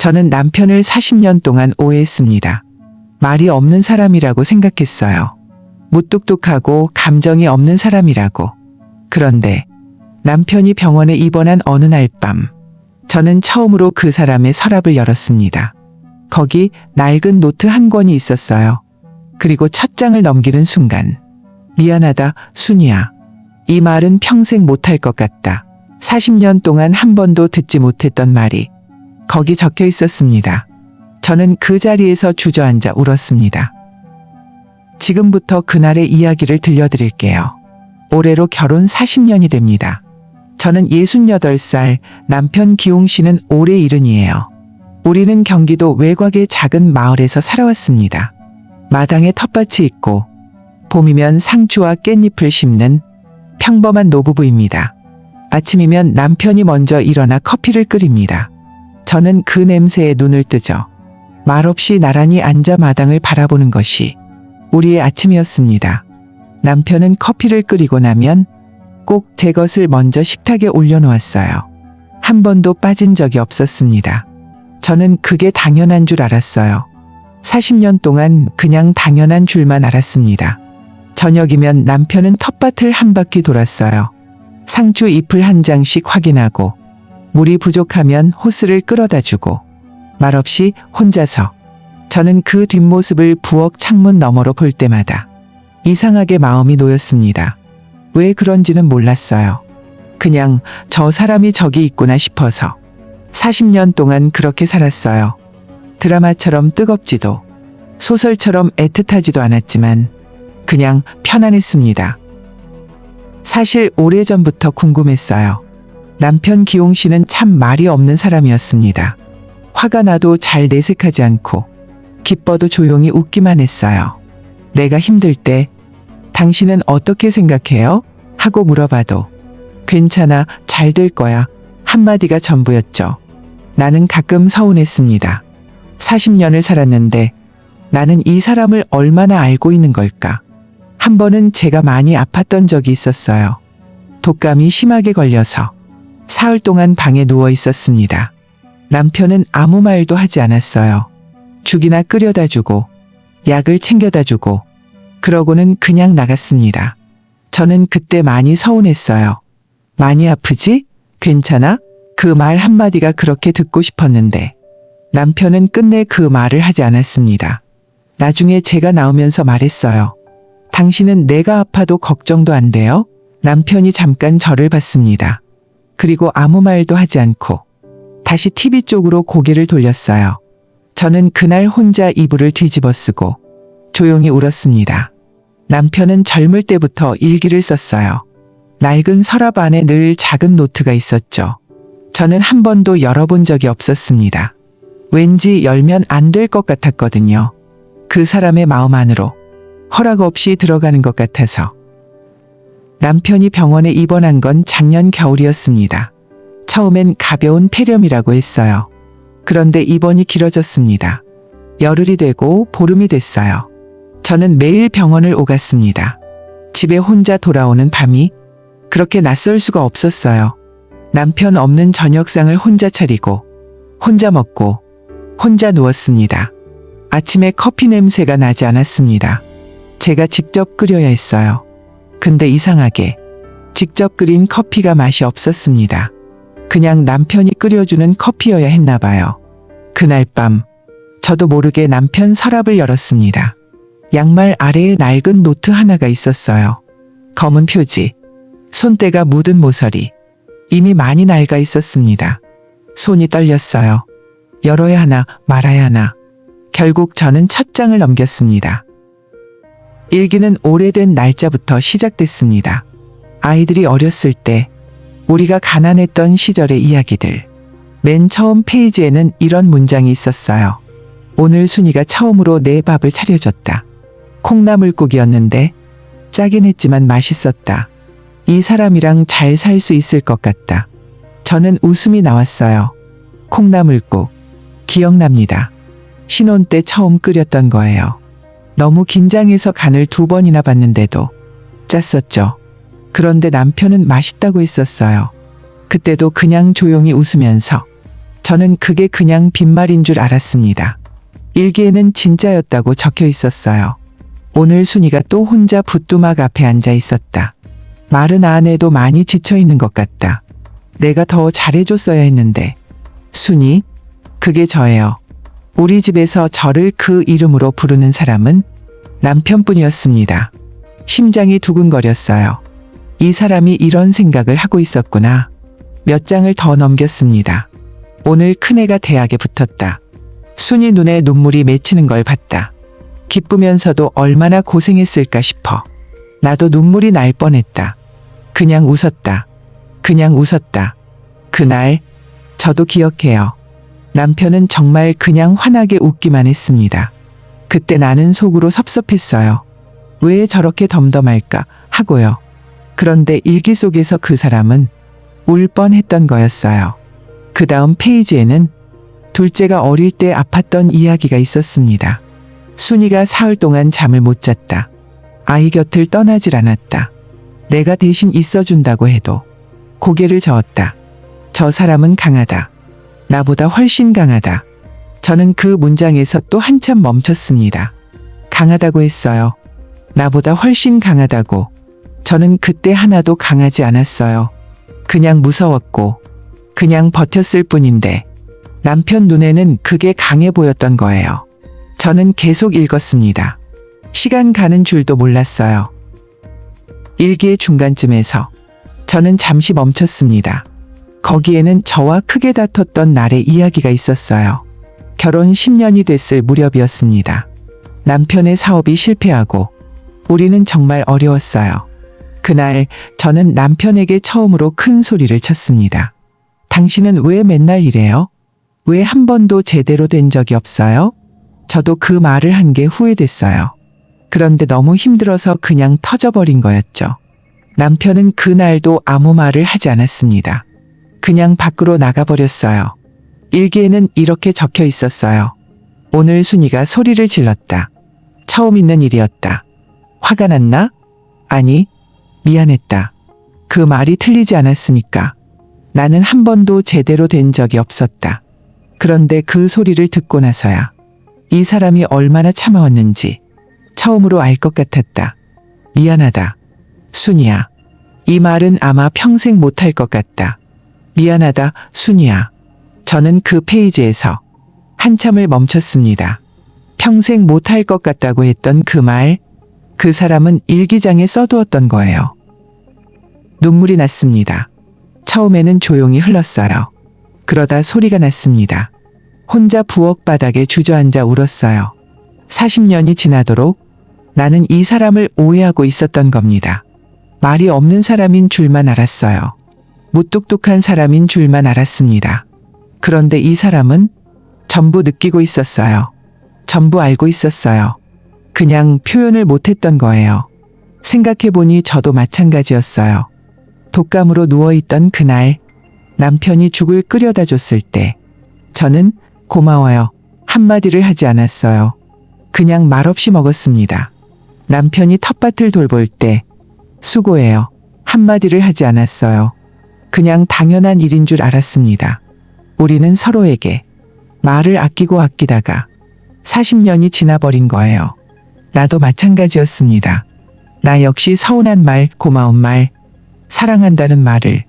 저는 남편을 40년 동안 오해했습니다. 말이 없는 사람이라고 생각했어요. 무뚝뚝하고 감정이 없는 사람이라고. 그런데 남편이 병원에 입원한 어느 날 밤, 저는 처음으로 그 사람의 서랍을 열었습니다. 거기 낡은 노트 한 권이 있었어요. 그리고 첫 장을 넘기는 순간, 미안하다, 순이야. 이 말은 평생 못할 것 같다. 40년 동안 한 번도 듣지 못했던 말이 거기 적혀 있었습니다. 저는 그 자리에서 주저앉아 울었습니다. 지금부터 그날의 이야기를 들려드릴게요. 올해로 결혼 40년이 됩니다. 저는 68살, 남편 기용 씨는 올해 70이에요. 우리는 경기도 외곽의 작은 마을에서 살아왔습니다. 마당에 텃밭이 있고 봄이면 상추와 깻잎을 심는 평범한 노부부입니다. 아침이면 남편이 먼저 일어나 커피를 끓입니다. 저는 그 냄새에 눈을 뜨죠. 말없이 나란히 앉아 마당을 바라보는 것이 우리의 아침이었습니다. 남편은 커피를 끓이고 나면 꼭 제 것을 먼저 식탁에 올려놓았어요. 한 번도 빠진 적이 없었습니다. 저는 그게 당연한 줄 알았어요. 40년 동안 그냥 당연한 줄만 알았습니다. 저녁이면 남편은 텃밭을 한 바퀴 돌았어요. 상추 잎을 한 장씩 확인하고 물이 부족하면 호스를 끌어다 주고 말없이 혼자서. 저는 그 뒷모습을 부엌 창문 너머로 볼 때마다 이상하게 마음이 놓였습니다. 왜 그런지는 몰랐어요. 그냥 저 사람이 저기 있구나 싶어서. 40년 동안 그렇게 살았어요. 드라마처럼 뜨겁지도 소설처럼 애틋하지도 않았지만 그냥 편안했습니다. 사실 오래전부터 궁금했어요. 남편 기용 씨는 참 말이 없는 사람이었습니다. 화가 나도 잘 내색하지 않고 기뻐도 조용히 웃기만 했어요. 내가 힘들 때 당신은 어떻게 생각해요? 하고 물어봐도 괜찮아, 잘 될 거야 한마디가 전부였죠. 나는 가끔 서운했습니다. 40년을 살았는데 나는 이 사람을 얼마나 알고 있는 걸까? 한 번은 제가 많이 아팠던 적이 있었어요. 독감이 심하게 걸려서 사흘 동안 방에 누워 있었습니다. 남편은 아무 말도 하지 않았어요. 죽이나 끓여다 주고 약을 챙겨다 주고 그러고는 그냥 나갔습니다. 저는 그때 많이 서운했어요. 많이 아프지? 괜찮아? 그 말 한마디가 그렇게 듣고 싶었는데 남편은 끝내 그 말을 하지 않았습니다. 나중에 제가 나오면서 말했어요. 당신은 내가 아파도 걱정도 안 돼요? 남편이 잠깐 저를 봤습니다. 그리고 아무 말도 하지 않고 다시 TV 쪽으로 고개를 돌렸어요. 저는 그날 혼자 이불을 뒤집어 쓰고 조용히 울었습니다. 남편은 젊을 때부터 일기를 썼어요. 낡은 서랍 안에 늘 작은 노트가 있었죠. 저는 한 번도 열어본 적이 없었습니다. 왠지 열면 안 될 것 같았거든요. 그 사람의 마음 안으로 허락 없이 들어가는 것 같아서. 남편이 병원에 입원한 건 작년 겨울이었습니다. 처음엔 가벼운 폐렴이라고 했어요. 그런데 입원이 길어졌습니다. 열흘이 되고 보름이 됐어요. 저는 매일 병원을 오갔습니다. 집에 혼자 돌아오는 밤이 그렇게 낯설 수가 없었어요. 남편 없는 저녁상을 혼자 차리고 혼자 먹고 혼자 누웠습니다. 아침에 커피 냄새가 나지 않았습니다. 제가 직접 끓여야 했어요. 근데 이상하게 직접 끓인 커피가 맛이 없었습니다. 그냥 남편이 끓여주는 커피여야 했나 봐요. 그날 밤 저도 모르게 남편 서랍을 열었습니다. 양말 아래에 낡은 노트 하나가 있었어요. 검은 표지, 손때가 묻은 모서리, 이미 많이 낡아 있었습니다. 손이 떨렸어요. 열어야 하나 말아야 하나. 결국 저는 첫 장을 넘겼습니다. 일기는 오래된 날짜부터 시작됐습니다. 아이들이 어렸을 때 우리가 가난했던 시절의 이야기들. 맨 처음 페이지에는 이런 문장이 있었어요. 오늘 순이가 처음으로 내 밥을 차려줬다. 콩나물국이었는데 짜긴 했지만 맛있었다. 이 사람이랑 잘 살 수 있을 것 같다. 저는 웃음이 나왔어요. 콩나물국. 기억납니다. 신혼 때 처음 끓였던 거예요. 너무 긴장해서 간을 2번이나 봤는데도 짰었죠. 그런데 남편은 맛있다고 했었어요. 그때도 그냥 조용히 웃으면서 저는 그게 그냥 빈말인 줄 알았습니다. 일기에는 진짜였다고 적혀 있었어요. 오늘 순이가 또 혼자 붓두막 앞에 앉아 있었다. 말은 안 해도 많이 지쳐 있는 것 같다. 내가 더 잘해줬어야 했는데. 순이? 그게 저예요. 우리 집에서 저를 그 이름으로 부르는 사람은 남편뿐이었습니다. 심장이 두근거렸어요. 이 사람이 이런 생각을 하고 있었구나. 몇 장을 더 넘겼습니다. 오늘 큰애가 대학에 붙었다. 순이 눈에 눈물이 맺히는 걸 봤다. 기쁘면서도 얼마나 고생했을까 싶어. 나도 눈물이 날 뻔했다. 그냥 웃었다. 그냥 웃었다. 그날 저도 기억해요. 남편은 정말 그냥 환하게 웃기만 했습니다. 그때 나는 속으로 섭섭했어요. 왜 저렇게 덤덤할까 하고요. 그런데 일기 속에서 그 사람은 울 뻔했던 거였어요. 그 다음 페이지에는 둘째가 어릴 때 아팠던 이야기가 있었습니다. 순이가 사흘 동안 잠을 못 잤다. 아이 곁을 떠나질 않았다. 내가 대신 있어준다고 해도 고개를 저었다. 저 사람은 강하다. 나보다 훨씬 강하다. 저는 그 문장에서 또 한참 멈췄습니다. 강하다고 했어요. 나보다 훨씬 강하다고. 저는 그때 하나도 강하지 않았어요. 그냥 무서웠고 그냥 버텼을 뿐인데 남편 눈에는 그게 강해 보였던 거예요. 저는 계속 읽었습니다. 시간 가는 줄도 몰랐어요. 일기의 중간쯤에서 저는 잠시 멈췄습니다. 거기에는 저와 크게 다퉜던 날의 이야기가 있었어요. 결혼 10년이 됐을 무렵이었습니다. 남편의 사업이 실패하고 우리는 정말 어려웠어요. 그날 저는 남편에게 처음으로 큰 소리를 쳤습니다. 당신은 왜 맨날 이래요? 왜 한 번도 제대로 된 적이 없어요? 저도 그 말을 한 게 후회됐어요. 그런데 너무 힘들어서 그냥 터져버린 거였죠. 남편은 그날도 아무 말을 하지 않았습니다. 그냥 밖으로 나가버렸어요. 일기에는 이렇게 적혀 있었어요. 오늘 순이가 소리를 질렀다. 처음 있는 일이었다. 화가 났나? 아니, 미안했다. 그 말이 틀리지 않았으니까. 나는 한 번도 제대로 된 적이 없었다. 그런데 그 소리를 듣고 나서야 이 사람이 얼마나 참아왔는지 처음으로 알 것 같았다. 미안하다. 순이야. 이 말은 아마 평생 못할 것 같다. 미안하다, 순이야. 저는 그 페이지에서 한참을 멈췄습니다. 평생 못할 것 같다고 했던 그 말, 그 사람은 일기장에 써두었던 거예요. 눈물이 났습니다. 처음에는 조용히 흘렀어요. 그러다 소리가 났습니다. 혼자 부엌 바닥에 주저앉아 울었어요. 40년이 지나도록 나는 이 사람을 오해하고 있었던 겁니다. 말이 없는 사람인 줄만 알았어요. 무뚝뚝한 사람인 줄만 알았습니다. 그런데 이 사람은 전부 느끼고 있었어요. 전부 알고 있었어요. 그냥 표현을 못했던 거예요. 생각해보니 저도 마찬가지였어요. 독감으로 누워있던 그날 남편이 죽을 끓여다 줬을 때 저는 고마워요 한마디를 하지 않았어요. 그냥 말없이 먹었습니다. 남편이 텃밭을 돌볼 때 수고해요 한마디를 하지 않았어요. 그냥 당연한 일인 줄 알았습니다. 우리는 서로에게 말을 아끼고 아끼다가 40년이 지나버린 거예요. 나도 마찬가지였습니다. 나 역시 서운한 말, 고마운 말, 사랑한다는 말을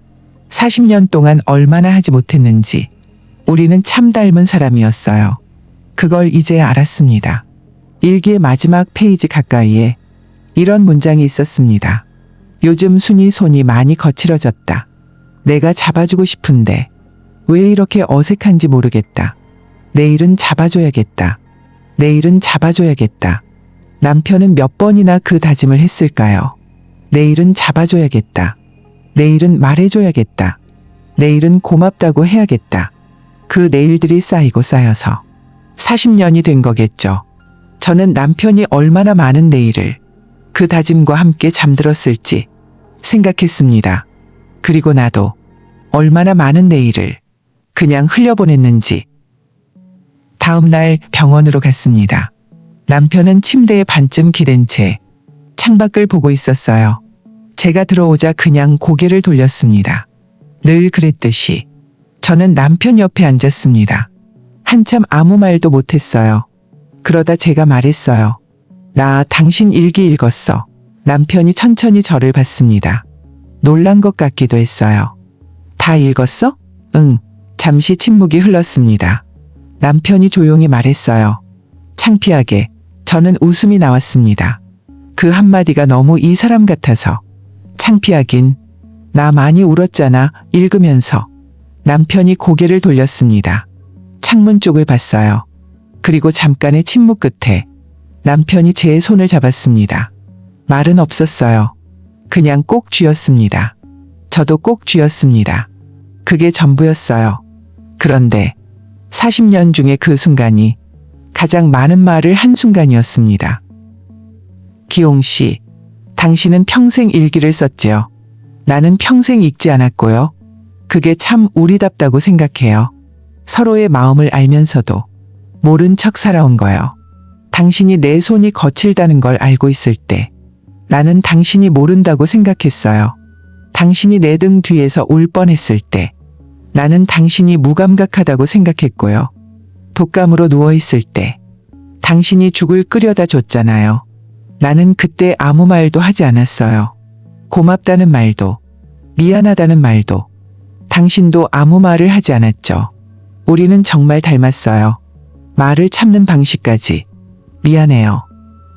40년 동안 얼마나 하지 못했는지 우리는 참 닮은 사람이었어요. 그걸 이제 알았습니다. 일기의 마지막 페이지 가까이에 이런 문장이 있었습니다. 요즘 순이 손이 많이 거칠어졌다. 내가 잡아주고 싶은데 왜 이렇게 어색한지 모르겠다. 내일은 잡아줘야겠다. 내일은 잡아줘야겠다. 남편은 몇 번이나 그 다짐을 했을까요? 내일은 잡아줘야겠다. 내일은 말해줘야겠다. 내일은 고맙다고 해야겠다. 그 내일들이 쌓이고 쌓여서 40년이 된 거겠죠. 저는 남편이 얼마나 많은 내일을 그 다짐과 함께 잠들었을지 생각했습니다. 그리고 나도 얼마나 많은 내일을 그냥 흘려보냈는지. 다음 날 병원으로 갔습니다. 남편은 침대에 반쯤 기댄 채 창밖을 보고 있었어요. 제가 들어오자 그냥 고개를 돌렸습니다. 늘 그랬듯이 저는 남편 옆에 앉았습니다. 한참 아무 말도 못했어요. 그러다 제가 말했어요. 나 당신 일기 읽었어. 남편이 천천히 저를 봤습니다. 놀란 것 같기도 했어요. 다 읽었어? 응. 잠시 침묵이 흘렀습니다. 남편이 조용히 말했어요. 창피하게. 저는 웃음이 나왔습니다. 그 한마디가 너무 이 사람 같아서. 창피하긴. 나 많이 울었잖아. 읽으면서. 남편이 고개를 돌렸습니다. 창문 쪽을 봤어요. 그리고 잠깐의 침묵 끝에 남편이 제 손을 잡았습니다. 말은 없었어요. 그냥 꼭 쥐었습니다. 저도 꼭 쥐었습니다. 그게 전부였어요. 그런데 40년 중에 그 순간이 가장 많은 말을 한 순간이었습니다. 기용 씨, 당신은 평생 일기를 썼지요. 나는 평생 읽지 않았고요. 그게 참 우리답다고 생각해요. 서로의 마음을 알면서도 모른 척 살아온 거요. 당신이 내 손이 거칠다는 걸 알고 있을 때 나는 당신이 모른다고 생각했어요. 당신이 내 등 뒤에서 울 뻔했을 때 나는 당신이 무감각하다고 생각했고요. 독감으로 누워있을 때 당신이 죽을 끓여다 줬잖아요. 나는 그때 아무 말도 하지 않았어요. 고맙다는 말도, 미안하다는 말도, 당신도 아무 말을 하지 않았죠. 우리는 정말 닮았어요. 말을 참는 방식까지. 미안해요.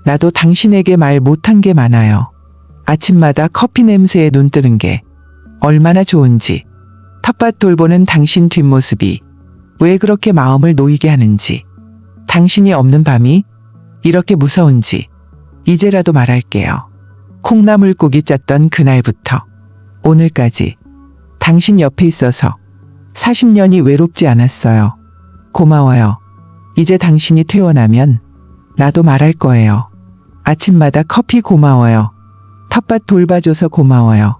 나도 당신에게 말 못한 게 많아요. 아침마다 커피 냄새에 눈 뜨는 게 얼마나 좋은지, 텃밭 돌보는 당신 뒷모습이 왜 그렇게 마음을 놓이게 하는지, 당신이 없는 밤이 이렇게 무서운지 이제라도 말할게요. 콩나물국이 짰던 그날부터 오늘까지 당신 옆에 있어서 40년이 외롭지 않았어요. 고마워요. 이제 당신이 퇴원하면 나도 말할 거예요. 아침마다 커피 고마워요. 텃밭 돌봐줘서 고마워요.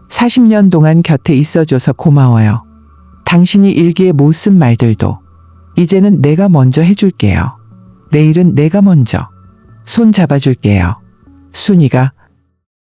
40년 동안 곁에 있어줘서 고마워요. 당신이 일기에 못 쓴 말들도 이제는 내가 먼저 해줄게요. 내일은 내가 먼저 손 잡아줄게요. 순이가